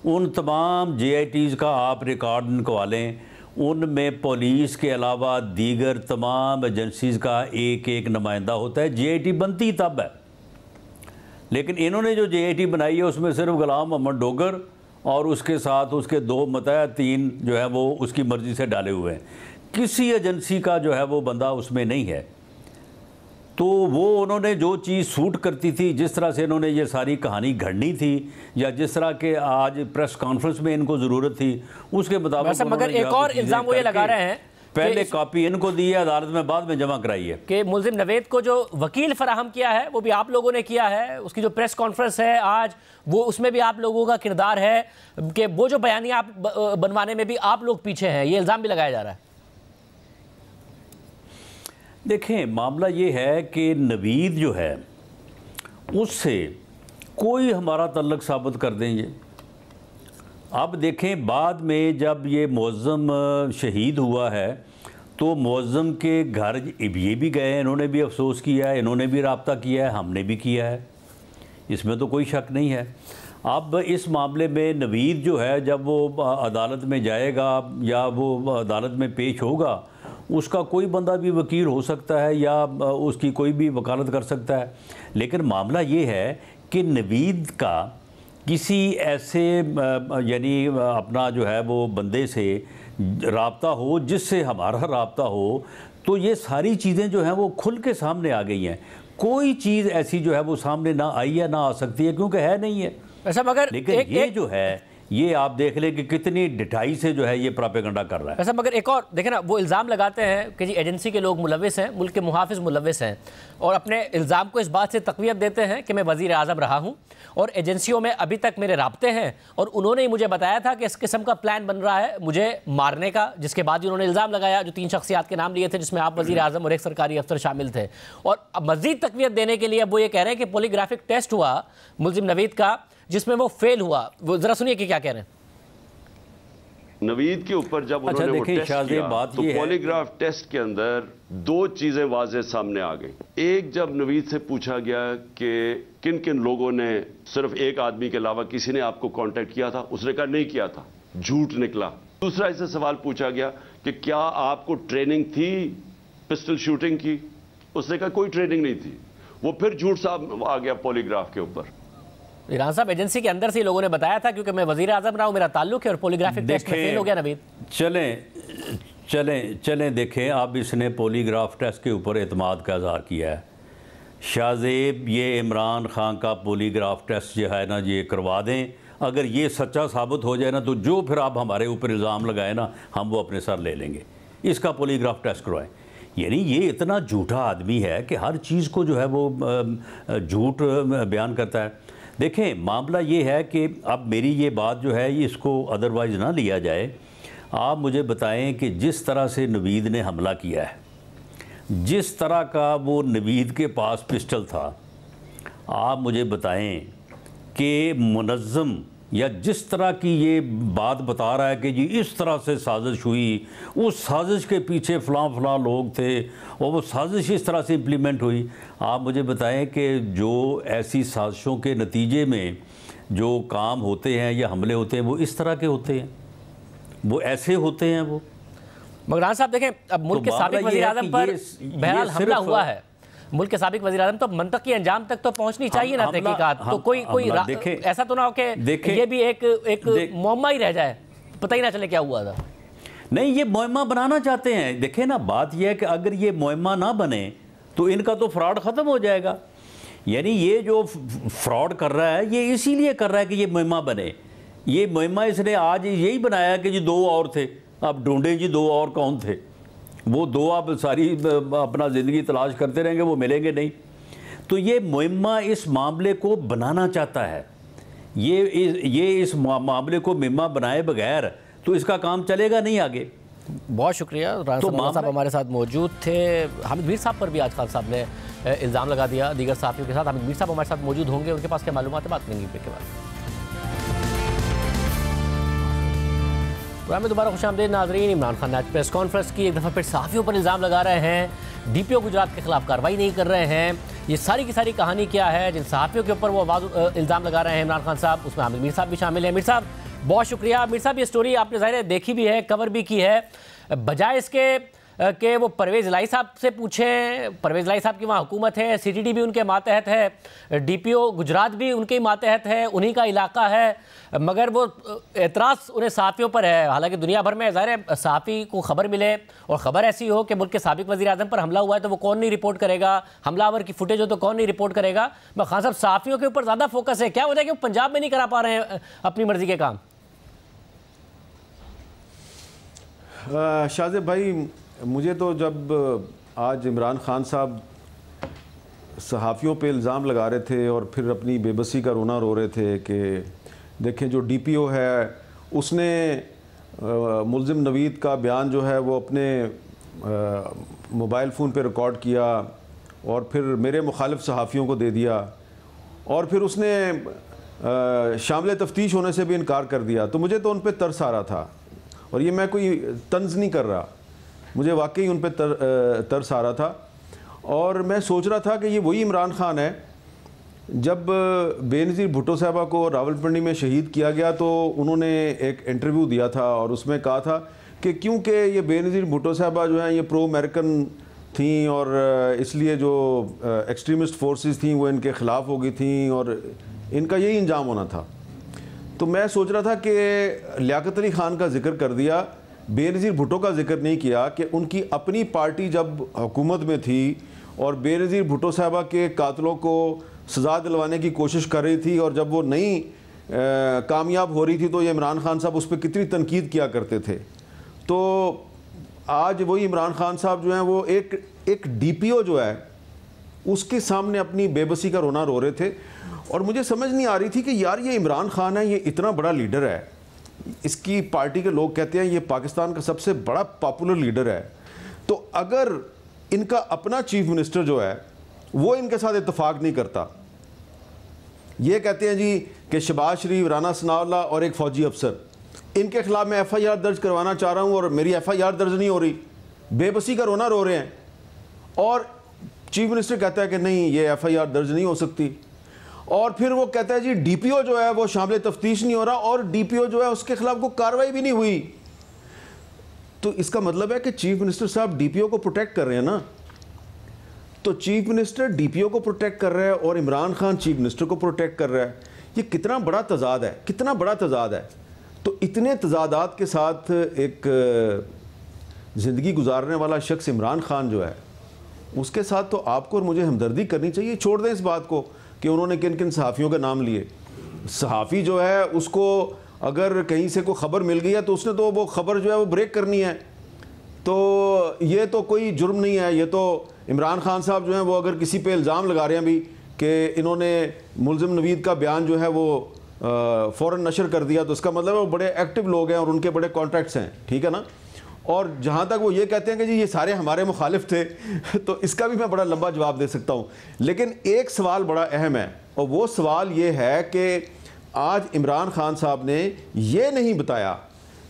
उन तमाम JITs का आप रिकॉर्ड निकलवा लें, उनमें पुलिस के अलावा दीगर तमाम एजेंसीज़ का एक एक नुमाइंदा होता है। JIT बनती तब है, लेकिन इन्होंने जो JIT बनाई है उसमें सिर्फ गुलाम मोहम्मद डोगर और उसके साथ उसके 2 मतहत 3 जो है वो उसकी मर्ज़ी से डाले हुए हैं। किसी एजेंसी का जो है वो बंदा उसमें नहीं है। तो वो उन्होंने जो चीज़ सूट करती थी, जिस तरह से इन्होंने ये सारी कहानी घड़नी थी या जिस तरह के आज प्रेस कॉन्फ्रेंस में इनको ज़रूरत थी उसके मुताबिक, मगर एक और इल्ज़ाम वो ये लगा रहे हैं, पहले कॉपी इनको दी है अदालत में, बाद में जमा कराई है कि मुलजिम नवेद को जो वकील फराहम किया है वो भी आप लोगों ने किया है। उसकी जो प्रेस कॉन्फ्रेंस है आज, वो उसमें भी आप लोगों का किरदार है कि वो जो बयानियाँ आप बनवाने में भी आप लोग पीछे हैं, ये इल्ज़ाम भी लगाया जा रहा है। देखें, मामला ये है कि नवीद जो है उससे कोई हमारा तल्लक साबित कर देंगे। अब देखें, बाद में जब ये मुअज़्ज़म शहीद हुआ है तो मुअज़्ज़म के घर ये भी गए, इन्होंने भी अफसोस किया है, इन्होंने भी रब्ता किया है, हमने भी किया है, इसमें तो कोई शक नहीं है। अब इस मामले में नवीद जो है जब वो अदालत में जाएगा या वो अदालत में पेश होगा, उसका कोई बंदा भी वकील हो सकता है या उसकी कोई भी वकालत कर सकता है। लेकिन मामला ये है कि नवीद का किसी ऐसे यानी अपना जो है वो बंदे से राब्ता हो जिससे हमारा राब्ता हो, तो ये सारी चीज़ें जो हैं वो खुल के सामने आ गई हैं। कोई चीज़ ऐसी जो है वो सामने ना आई है, ना आ सकती है, क्योंकि है नहीं है ऐसा। मगर लेकिन ये जो है ये आप देख लें कि कितनी डिठाई से जो है ये प्रोपेगेंडा कर रहा है। ऐसा मगर एक और देखें ना, वो इल्ज़ाम लगाते हैं कि जी एजेंसी के लोग मुलविस हैं, मुल्क के मुहाफिज मुलविस हैं, और अपने इल्ज़ाम को इस बात से तक़वियत देते हैं कि मैं वज़ीर आज़म रहा हूँ और एजेंसियों में अभी तक मेरे राब्ते हैं और उन्होंने ही मुझे बताया था कि इस किस्म का प्लान बन रहा है मुझे मारने का। जिसके बाद उन्होंने इल्ज़ाम लगाया, जो 3 शख्सियात के नाम लिए थे जिसमें आप वज़ीर आज़म और एक सरकारी अफसर शामिल थे। और अब मज़ीद तक़वियत देने के लिए अब वो ये कह रहे हैं कि पॉलीग्राफिक टेस्ट हुआ मुलजिम नवीद का जिसमें वो फेल हुआ। वो ज़रा सुनिए कि क्या कह रहे हैं। नवीद के ऊपर जब उन्होंने वो टेस्ट किया तो पॉलीग्राफ टेस्ट के अंदर 2 चीजें वाज़ेह सामने आ गई। एक, जब नवीद से पूछा गया कि किन किन लोगों ने, सिर्फ एक आदमी के अलावा किसी ने आपको कांटेक्ट किया था, उसने कहा नहीं किया था, झूठ निकला। दूसरा इससे सवाल पूछा गया कि क्या आपको ट्रेनिंग थी पिस्टल शूटिंग की, उसने कहा कोई ट्रेनिंग नहीं थी। वो फिर झूठ साहब आ गया पॉलीग्राफ के ऊपर। ईरान साहब, एजेंसी के अंदर से लोगों ने बताया था क्योंकि मैं वज़ीर आज़म रहा हूँ, मेरा ताल्लुक है, और पॉलीग्राफिक टेस्ट में फेल हो गया नवीद। चलें देखें, अब इसने पॉलीग्राफ टेस्ट के ऊपर एतमाद का इज़हार किया है। शाहज़ेब, ये इमरान खान का पॉलीग्राफ टेस्ट जो है ना ये करवा दें। अगर ये सच्चा साबित हो जाए ना तो जो फिर आप हमारे ऊपर इल्ज़ाम लगाए ना हम वो अपने सर ले लेंगे। इसका पॉलीग्राफ टेस्ट करवाएं। यानी ये इतना झूठा आदमी है कि हर चीज़ को जो है वो झूठ बयान करता है। देखें, मामला ये है कि अब मेरी ये बात जो है इसको अदरवाइज़ ना लिया जाए। आप मुझे बताएं कि जिस तरह से नवीद ने हमला किया है, जिस तरह का वो नवीद के पास पिस्टल था, आप मुझे बताएं कि मुनज़्ज़म या जिस तरह की ये बात बता रहा है कि जी इस तरह से साजिश हुई, उस साजिश के पीछे फ़लाँ लोग थे और वो साजिश इस तरह से इम्प्लीमेंट हुई। आप मुझे बताएं कि जो ऐसी साजिशों के नतीजे में जो काम होते हैं या हमले होते हैं वो इस तरह के होते हैं, वो ऐसे होते हैं वो। मगर साहब देखें, अब मुल्क के साबिक वज़ीर आज़म पर बहरहाल हमला हुआ है, मुल्क के साबिक वज़ीर आज़म तो मंतकी अंजाम तक तो पहुंचनी चाहिए ना तहकीकात। तो कोई ऐसा तो ना हो कि ये भी एक मुअम्मा ही रह जाए, पता ही ना चले क्या हुआ था। नहीं, ये मुअम्मा बनाना चाहते हैं। देखें ना, बात यह है कि अगर ये मुअम्मा ना बने तो इनका तो फ्रॉड ख़त्म हो जाएगा। यानी ये जो फ्रॉड कर रहा है ये इसीलिए कर रहा है कि ये मुअम्मा बने। ये मुअम्मा इसने आज यही बनाया कि जी 2 और थे, अब ढूंढें जी 2 और कौन थे। वो 2 आप सारी अपना ज़िंदगी तलाश करते रहेंगे, वो मिलेंगे नहीं। तो ये मुअम्मा इस मामले को बनाना चाहता है। ये इस मामले को मुअम्मा बनाए बगैर तो इसका काम चलेगा नहीं आगे। बहुत शुक्रिया। तो साहब हमारे साथ मौजूद थे। हामिद मीर साहब पर भी आज खान साहब ने इल्ज़ाम लगा दिया दीगर सहाफ़ियों के साथ। हामिद मीर साहब हमारे साथ मौजूद होंगे, उनके पास क्या मालूमात है, बात करेंगे ब्रेक के बाद। में दोबारा खुशामदीद नाज़रीन। इमरान खान ने आज प्रेस कॉन्फ्रेंस की, एक दफ़ा फिर सहाफ़ियों पर इल्ज़ाम लगा रहे हैं, DPO गुजरात के खिलाफ कार्रवाई नहीं कर रहे हैं। ये सारी की सारी कहानी क्या है, जिन सहाफ़ियों के ऊपर वो इल्ज़ाम लगा रहे हैं इमरान खान साहब, उसमें हामिद मीर साहब भी शामिल हैं। मीर साहब, बहुत शुक्रिया मीर साहब। ये स्टोरी आपने ज़ाहिर है देखी भी है, कवर भी की है। बजाय इसके कि वो परवेज़ इलाही साहब से पूछें, परवेज़ इलाही साहब की वहाँ हुकूमत है, सीटीडी भी उनके मातहत है, डीपीओ गुजरात भी उनके मातहत है, उन्हीं का इलाका है, मगर वो एतराज़ उन्हें सहाफ़ियों पर है। हालांकि दुनिया भर में ज़ाहिर है सहाफ़ी को ख़बर मिले और ख़बर ऐसी हो कि मुल्क के साबिक़ वज़ीर-ए-आज़म पर हमला हुआ है तो वो कौन नहीं रिपोर्ट करेगा, हमलावर की फुटेज हो तो कौन नहीं रिपोर्ट करेगा। मैं खान साहब सहाफ़ियों के ऊपर ज़्यादा फोकस है, क्या वजह है कि वो पंजाब में नहीं करा पा रहे हैं अपनी मर्ज़ी के काम? शाहज़ेब भाई, मुझे तो जब आज इमरान खान साहब सहाफ़ियों पे इल्ज़ाम लगा रहे थे और फिर अपनी बेबसी का रोना रो रहे थे कि देखें जो डीपीओ है उसने मुल्ज़िम नवीद का बयान जो है वो अपने मोबाइल फ़ोन पे रिकॉर्ड किया और फिर मेरे मुखालिफ सहाफ़ियों को दे दिया और फिर उसने शामिल तफ्तीश होने से भी इनकार कर दिया, तो मुझे तो उन पर तरस आ रहा था। और ये मैं कोई तंज़ नहीं कर रहा, मुझे वाकई उन पर तरस आ रहा था। और मैं सोच रहा था कि ये वही इमरान खान है जब बेनज़ीर भुट्टो साहबा को रावलपिंडी में शहीद किया गया तो उन्होंने एक इंटरव्यू दिया था और उसमें कहा था कि क्योंकि ये बेनज़ीर भुट्टो साहबा जो हैं ये प्रो अमेरिकन थी और इसलिए जो एक्सट्रीमिस्ट फोर्सेस थी वो इनके ख़िलाफ़ हो गई थी और इनका यही अंजाम होना था। तो मैं सोच रहा था कि लियाकत अली ख़ान का जिक्र कर दिया, बेनज़ीर भुट्टो का जिक्र नहीं किया कि उनकी अपनी पार्टी जब हुकूमत में थी और बेनज़ीर भुट्टो साहबा के कातलों को सज़ा दिलवाने की कोशिश कर रही थी और जब वो नहीं कामयाब हो रही थी तो ये इमरान खान साहब उस पर कितनी तनकीद किया करते थे। तो आज वही इमरान खान साहब जो हैं वो एक डीपीओ जो है उसके सामने अपनी बेबसी का रोना रो रहे थे और मुझे समझ नहीं आ रही थी कि यार ये इमरान खान है, ये इतना बड़ा लीडर है, इसकी पार्टी के लोग कहते हैं ये पाकिस्तान का सबसे बड़ा पॉपुलर लीडर है, तो अगर इनका अपना चीफ मिनिस्टर जो है वो इनके साथ इत्तेफाक नहीं करता, ये कहते हैं जी कि शहबाज शरीफ, राना सनाउल्लाह और एक फ़ौजी अफसर, इनके खिलाफ मैं FIR दर्ज करवाना चाह रहा हूँ और मेरी FIR दर्ज नहीं हो रही, बेबसी का रोना रो रहे हैं और चीफ मिनिस्टर कहता है कि नहीं ये FIR दर्ज नहीं हो सकती। और फिर वो कहता है जी डीपीओ जो है वो शामिल तफ्तीश नहीं हो रहा और डीपीओ जो है उसके खिलाफ कोई कार्रवाई भी नहीं हुई। तो इसका मतलब है कि चीफ मिनिस्टर साहब डीपीओ को प्रोटेक्ट कर रहे हैं ना, तो चीफ मिनिस्टर डीपीओ को प्रोटेक्ट कर रहा है और इमरान खान चीफ मिनिस्टर को प्रोटेक्ट कर रहा है। ये कितना बड़ा तजाद है, कितना बड़ा तजाद है। तो इतने तजादात के साथ एक ज़िंदगी गुजारने वाला शख्स इमरान खान जो है उसके साथ तो आपको और मुझे हमदर्दी करनी चाहिए। छोड़ दें इस बात को कि उन्होंने किन किन सहाफ़ियों के नाम लिए। सहाफ़ी जो है उसको अगर कहीं से कोई ख़बर मिल गई है तो उसने तो वो ख़बर जो है वो ब्रेक करनी है, तो ये तो कोई जुर्म नहीं है। ये तो इमरान खान साहब जो हैं वो अगर किसी पे इल्ज़ाम लगा रहे हैं अभी कि इन्होंने मुल्ज़िम नवीद का बयान जो है वो फ़ौरन नशर कर दिया, तो इसका मतलब है वो बड़े एक्टिव लोग हैं और उनके बड़े कॉन्टैक्ट्स हैं, ठीक है ना। और जहाँ तक वो ये कहते हैं कि जी ये सारे हमारे मुखालिफ थे तो इसका भी मैं बड़ा लंबा जवाब दे सकता हूँ। लेकिन एक सवाल बड़ा अहम है और वो सवाल ये है कि आज इमरान खान साहब ने ये नहीं बताया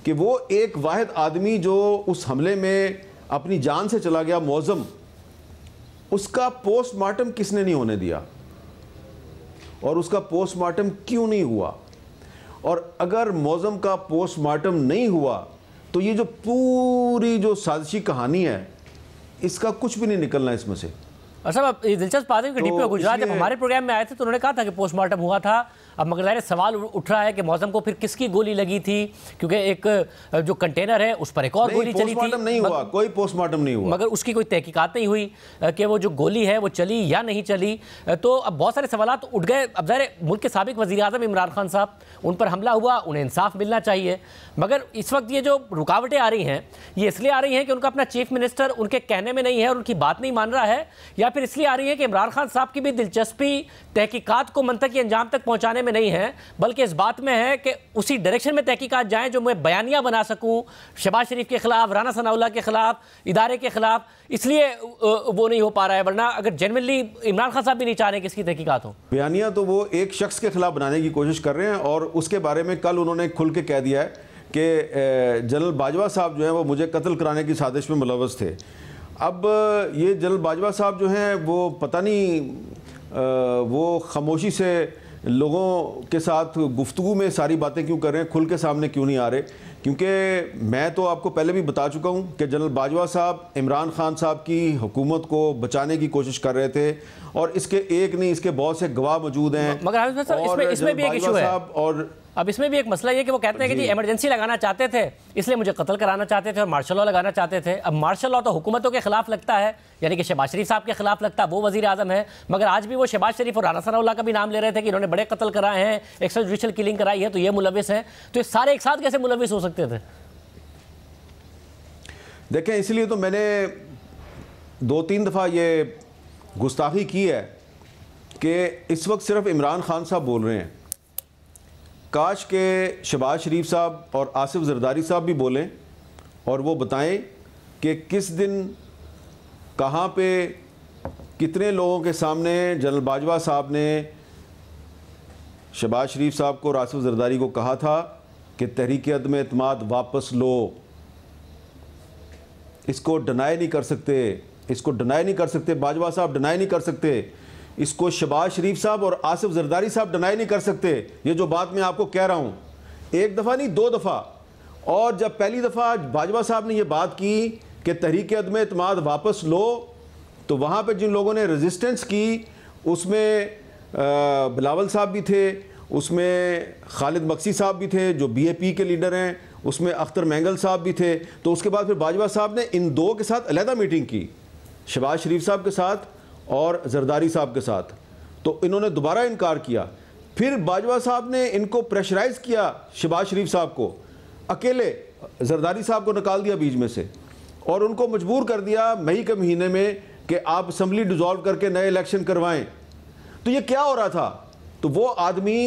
कि वो एक वाहिद आदमी जो उस हमले में अपनी जान से चला गया मौज़म, उसका पोस्टमार्टम किसने नहीं होने दिया और उसका पोस्टमार्टम क्यों नहीं हुआ। और अगर मौज़म का पोस्टमार्टम नहीं हुआ तो ये जो पूरी जो साजिशी कहानी है इसका कुछ भी नहीं निकलना इसमें से। अच्छा, अब दिलचस्प बात है कि डीपीओ गुजरात जब हमारे प्रोग्राम में आए थे तो उन्होंने कहा था कि पोस्टमार्टम हुआ था। अब मगर ज़ाहिर सवाल उठ रहा है कि मौज़म को फिर किसकी गोली लगी थी, क्योंकि एक जो कंटेनर है उस पर एक और गोली चली थी। नहीं हुआ, कोई पोस्टमार्टम नहीं हुआ, मगर उसकी कोई तहकीकात नहीं हुई कि वो जो गोली है वो चली या नहीं चली। तो अब बहुत सारे सवाल उठ गए। अब ज़ाहिर मुल्क के साबिक़ वज़ीर-ए-आज़म इमरान खान साहब, उन पर हमला हुआ, उन्हें इंसाफ मिलना चाहिए। मगर इस वक्त ये जो रुकावटें आ रही हैं ये इसलिए आ रही हैं कि उनका अपना चीफ मिनिस्टर उनके कहने में नहीं है और उनकी बात नहीं मान रहा है, या फिर इसलिए आ रही है कि इमरान खान साहब की भी दिलचस्पी तहकीकात को मंतकी अंजाम तक पहुँचाने में नहीं है, बल्कि इस बात में है कि उसी डायरेक्शन में तहकीकात जाएं जो मैं बयानिया बना सकूं शहबाज शरीफ के खिलाफ, राना सनाउल्लाह के खिलाफ, इदारे के खिलाफ, इसलिए वो नहीं हो पा रहा है। वरना अगर जेन्युइनली इमरान खान साहब भी नहीं चाह रहे कि इसकी तहकीकात हो। बयानिया तो वो एक शख्स के खिलाफ बनाने की कोशिश कर रहे हैं और उसके बारे में कल उन्होंने खुल के कह दिया है कि जनरल बाजवा साहब जो है वो मुझे कत्ल कराने की साजिश में मुलव्वस थे। अब ये जनरल बाजवा साहब जो हैं वो पता नहीं वो खामोशी से लोगों के साथ गुफ्तगू में सारी बातें क्यों कर रहे हैं, खुल के सामने क्यों नहीं आ रहे? क्योंकि मैं तो आपको पहले भी बता चुका हूं कि जनरल बाजवा साहब इमरान खान साहब की हुकूमत को बचाने की कोशिश कर रहे थे, और इसके एक नहीं इसके बहुत से गवाह मौजूद हैं। मगर हाफिज साहब इसमें भी एक इशू है, और अब इसमें भी एक मसला ये कि वो कहते हैं कि जी इमरजेंसी लगाना चाहते थे, इसलिए मुझे कत्ल कराना चाहते थे और मार्शल लॉ लगाना चाहते थे। अब मार्शल लॉ तो हुकूमतों के खिलाफ लगता है, यानी कि शहबाज शरीफ साहब के खिलाफ लगता है, वो वजीर आजम है, मगर आज भी वो शहबाज शरीफ और राना सनाउल्लाह का भी नाम ले रहे थे कि इन्होंने बड़े कत्ल कराए हैं, एक्स्ट्रा जुडिशियल किलिंग कराई है, तो ये मुलविस हैं। तो ये सारे एक साथ कैसे मुलविस हो सकते थे? देखें, इसलिए तो मैंने 2-3 दफ़ा ये गुस्ताखी की है कि इस वक्त सिर्फ इमरान खान साहब बोल रहे हैं। काश के शहबाज शरीफ साहब और आसिफ जरदारी साहब भी बोलें और वो बताएं कि किस दिन कहाँ पे कितने लोगों के सामने जनरल बाजवा साहब ने शहबाज शरीफ साहब को और आसिफ जरदारी को कहा था कि तहरीक अदम एतमाद वापस लो। इसको डिनाई नहीं कर सकते, इसको डिनाई नहीं कर सकते, बाजवा साहब डिनाई नहीं कर सकते, इसको शहबाज शरीफ साहब और आसिफ जरदारी साहब डिनाई नहीं कर सकते। ये जो बात मैं आपको कह रहा हूँ, एक दफ़ा नहीं 2 दफ़ा। और जब पहली दफ़ा बाजवा साहब ने ये बात की कि तहरीक अदम एतमाद वापस लो, तो वहाँ पे जिन लोगों ने रेजिस्टेंस की उसमें बिलावल साहब भी थे, उसमें खालिद मक्सी साहब भी थे जो BAP के लीडर हैं, उसमें अख्तर मैंगल साहब भी थे। तो उसके बाद फिर बाजवा साहब ने इन 2 के साथ अलहदा मीटिंग की, शहबाज शरीफ साहब के साथ और जरदारी साहब के साथ। तो इन्होंने दोबारा इनकार किया। फिर बाजवा साहब ने इनको प्रेशराइज किया, शहबाज शरीफ साहब को, अकेले जरदारी साहब को निकाल दिया बीच में से और उनको मजबूर कर दिया मई के महीने में कि आप असम्बली डिसॉल्व करके नए इलेक्शन करवाएं। तो ये क्या हो रहा था? तो वो आदमी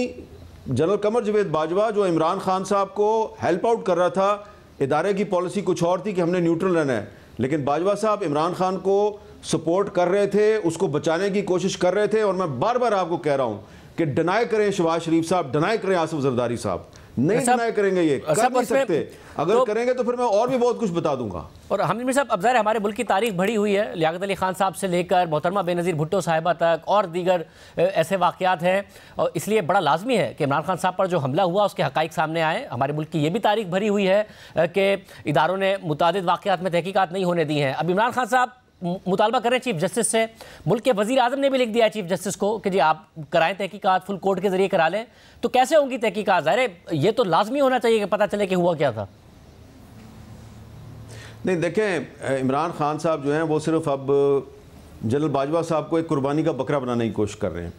जनरल कमर जवेद बाजवा जो इमरान खान साहब को हेल्प आउट कर रहा था, इदारे की पॉलिसी कुछ और थी कि हमने न्यूट्रल रहना है, लेकिन बाजवा साहब इमरान खान को सपोर्ट कर रहे थे, उसको बचाने की कोशिश कर रहे थे। और मैं बार बार आपको कह रहा हूं कि डिनाई करें शहबाज शरीफ साहब, डिनाई करें आसिफ जरदारी साहब, नहीं डिनाई करेंगे, ये कर नहीं सकते। अगर करेंगे तो फिर मैं और भी बहुत कुछ बता दूंगा। और हमीद साहब, अब ज़ाहिर हमारे मुल्क की तारीख बढ़ी हुई है, लियाकत अली खान साहब से लेकर मोहतरमा बेनज़ीर भुट्टो साहिबा तक और दीगर ऐसे वाक़यात हैं, और इसलिए बड़ा लाजमी है कि इमरान खान साहब पर जो हमला हुआ उसके हक़ाइक़ सामने आए। हमारे मुल्क की ये भी तारीख भरी हुई है कि इदारों ने मुतादिद वाक़यात में तहकीकात नहीं होने दी हैं। अब इमरान खान साहब मुतालबा करें चीफ जस्टिस से, मुल्क के वज़ीर आज़म ने भी लिख दिया है चीफ जस्टिस को कि जी आप कराएं तहकीकात, फुल कोर्ट के ज़रिए करा लें। तो कैसे होंगी तहकीकात? ज़ाहिर ये तो लाजमी होना चाहिए कि पता चले कि हुआ क्या था। नहीं, देखें, इमरान खान साहब जो हैं वो सिर्फ अब जनरल बाजवा साहब को एक कुर्बानी का बकरा बनाने की कोशिश कर रहे हैं।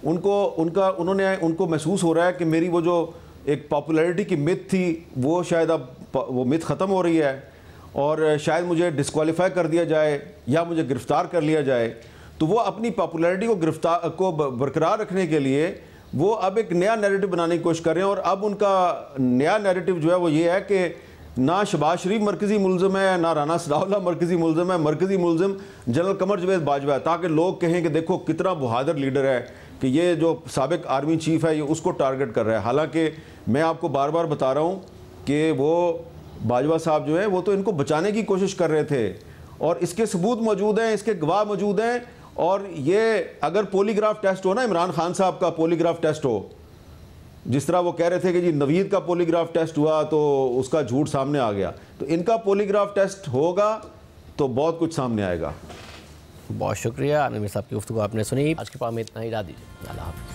उनको महसूस हो रहा है कि मेरी वो जो एक पॉपुलैरिटी की मिथ थी वो शायद अब वो मिथ ख़त्म हो रही है और शायद मुझे डिस्क्वालीफाई कर दिया जाए या मुझे गिरफ़्तार कर लिया जाए। तो वो अपनी पॉपुलैरिटी को बरकरार रखने के लिए वो अब एक नया नैरेटिव बनाने की कोशिश कर रहे हैं। और अब उनका नया नैरेटिव जो है वो ये है कि ना शहबाज शरीफ मरकज़ी मुल्ज़िम है, ना राना सनाउल्लाह मरकज़ी मुल्ज़िम है, मरकज़ी मुल्ज़िम जनरल कमर जवेद बाजवा है, ताकि लोग कहें कि देखो कितना बहादुर लीडर है कि ये जो साबिक आर्मी चीफ है ये उसको टारगेट कर रहा है। हालांकि मैं आपको बार बार बता रहा हूँ कि वो बाजवा साहब जो है वो तो इनको बचाने की कोशिश कर रहे थे और इसके सबूत मौजूद हैं, इसके गवाह मौजूद हैं। और ये अगर पॉलीग्राफ टेस्ट हो ना, इमरान खान साहब का पॉलीग्राफ टेस्ट हो, जिस तरह वो कह रहे थे कि जी नवीद का पॉलीग्राफ टेस्ट हुआ तो उसका झूठ सामने आ गया, तो इनका पॉलीग्राफ टेस्ट होगा तो बहुत कुछ सामने आएगा। बहुत शुक्रिया आमिर साहब की गुफ्तगू आपने सुनी। आज के पास में इतना ही, इजाज़त दीजिए। अल्लाह हाफ़िज़।